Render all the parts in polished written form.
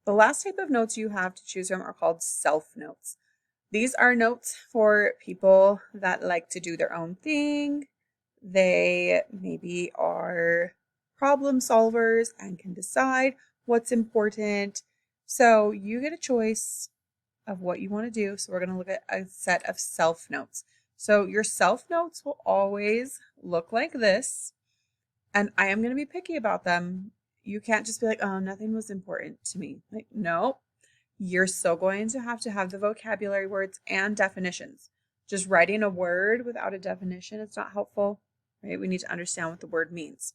The last type of notes you have to choose from are called self notes. These are notes for people that like to do their own thing. They maybe are problem solvers and can decide what's important. So you get a choice of what you want to do. So we're going to look at a set of self notes. So your self notes will always look like this, and I am going to be picky about them. You can't just be like, oh, nothing was important to me. Like, no, you're still going to have the vocabulary words and definitions. Just writing a word without a definition, it's not helpful, right? We need to understand what the word means.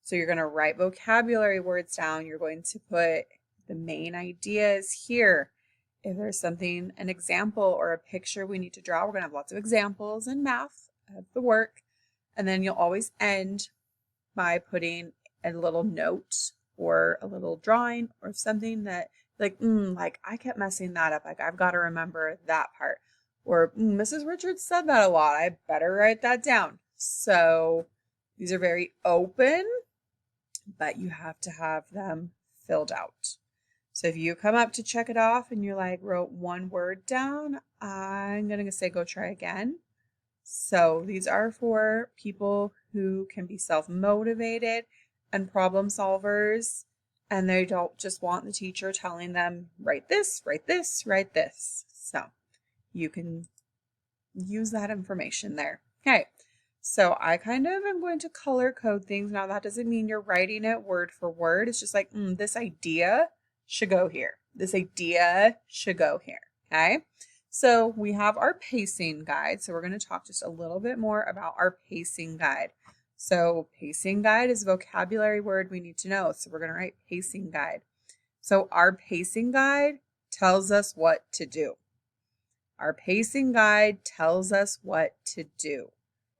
So you're going to write vocabulary words down. You're going to put the main ideas here. If there's something, an example or a picture we need to draw, we're going to have lots of examples in math of the work. And then you'll always end by putting a little note or a little drawing or something that like I kept messing that up. Like I've got to remember that part. Or Mrs. Richards said that a lot. I better write that down. So these are very open, but you have to have them filled out. So if you come up to check it off and you're like, wrote one word down, I'm going to say go try again. So these are for people who can be self-motivated and problem solvers, and they don't just want the teacher telling them, write this, write this, write this. So you can use that information there. Okay, so I kind of am going to color code things. Now that doesn't mean you're writing it word for word. It's just like, this idea should go here. This idea should go here, okay? So we have our pacing guide. So we're going to talk just a little bit more about our pacing guide. So pacing guide is a vocabulary word we need to know. So we're going to write pacing guide. So our pacing guide tells us what to do. Our pacing guide tells us what to do.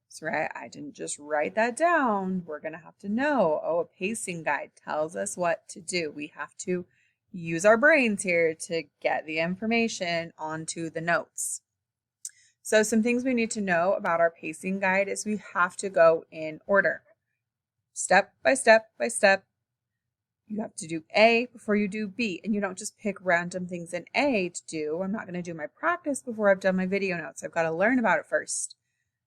That's right. I didn't just write that down. We're going to have to know, oh, a pacing guide tells us what to do. We have to use our brains here to get the information onto the notes. So some things we need to know about our pacing guide is we have to go in order. Step by step by step. You have to do A before you do B, and you don't just pick random things in A to do. I'm not going to do my practice before I've done my video notes. I've got to learn about it first.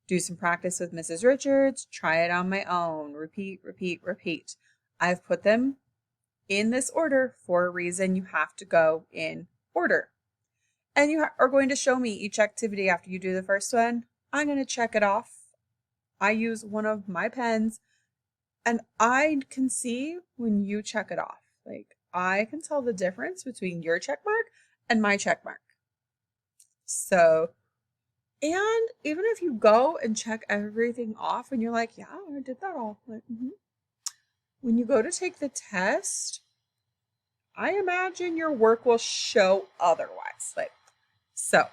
Do some practice with Mrs. Richards, try it on my own, repeat, repeat, repeat. I've put them in this order for a reason. You have to go in order. And you are going to show me each activity after you do the first one. I'm going to check it off. I use one of my pens, and I can see when you check it off. Like I can tell the difference between your check mark and my check mark. So, and even if you go and check everything off and you're like, yeah, I did that all. Like, when you go to take the test, I imagine your work will show otherwise. Like, so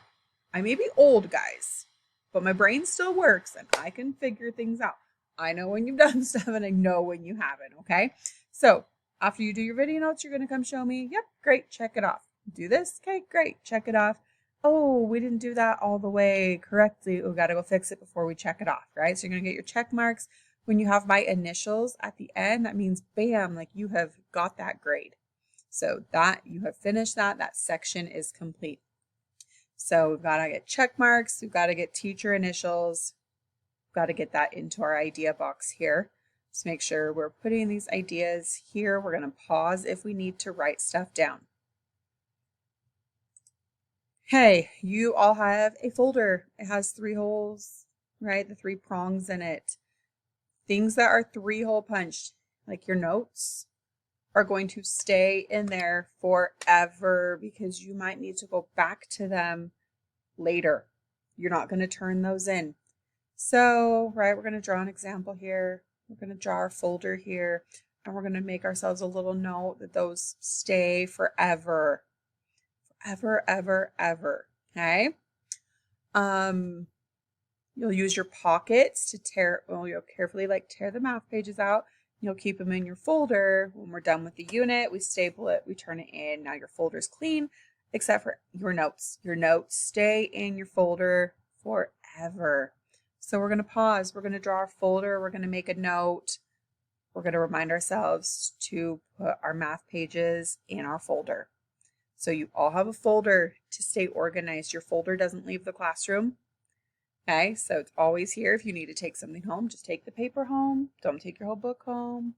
I may be old, guys, but my brain still works and I can figure things out. I know when you've done stuff and I know when you haven't, okay? So after you do your video notes, you're going to come show me. Yep, great, check it off. Do this, okay, great, check it off. Oh, we didn't do that all the way correctly. We got to go fix it before we check it off, right? So you're going to get your check marks. When you have my initials at the end, that means bam, like you have got that grade. So that you have finished that section is complete. So we've got to get check marks. We've got to get teacher initials. We've got to get that into our idea box here. Just make sure we're putting these ideas here. We're going to pause if we need to write stuff down. Hey, you all have a folder. It has 3 holes, right? The 3 prongs in it. Things that are 3-hole punched, like your notes, are going to stay in there forever because you might need to go back to them later. You're not going to turn those in. So, right, we're going to draw an example here. We're going to draw our folder here, and we're going to make ourselves a little note that those stay forever. Forever, ever, ever. Okay? You'll use your pockets to you'll carefully tear the math pages out. You'll keep them in your folder. When we're done with the unit, we staple it, we turn it in. Now your folder's clean, except for your notes. Your notes stay in your folder forever. So we're going to pause. We're going to draw our folder. We're going to make a note. We're going to remind ourselves to put our math pages in our folder. So you all have a folder to stay organized. Your folder doesn't leave the classroom. Okay, so it's always here. If you need to take something home, just take the paper home. Don't take your whole book home,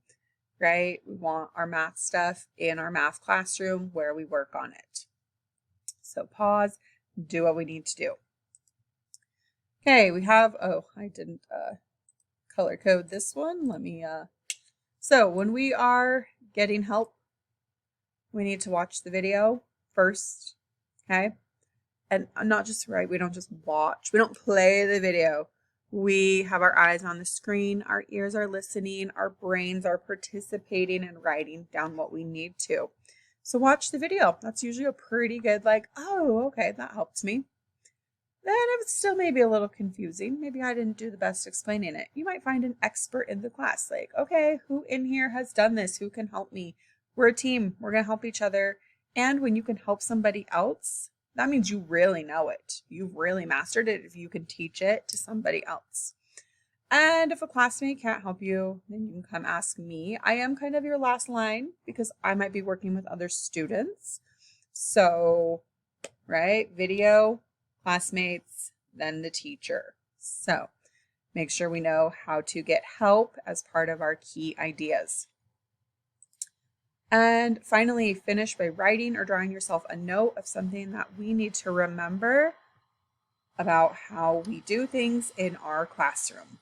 right? We want our math stuff in our math classroom where we work on it. So pause, do what we need to do. Okay, we have, oh, I didn't color code this one. Let me, so when we are getting help, we need to watch the video first, okay? And not just, right, we don't just watch, we don't play the video. We have our eyes on the screen, our ears are listening, our brains are participating and writing down what we need to. So watch the video. That's usually a pretty good, like, oh, okay, that helped me. Then if it's still maybe a little confusing, maybe I didn't do the best explaining it, you might find an expert in the class. Like, okay, who in here has done this? Who can help me? We're a team. We're going to help each other. And when you can help somebody else, that means you really know it. You've really mastered it if you can teach it to somebody else. And if a classmate can't help you, then you can come ask me. I am kind of your last line because I might be working with other students. So, right, video, classmates, then the teacher. So make sure we know how to get help as part of our key ideas. And finally, finish by writing or drawing yourself a note of something that we need to remember about how we do things in our classroom.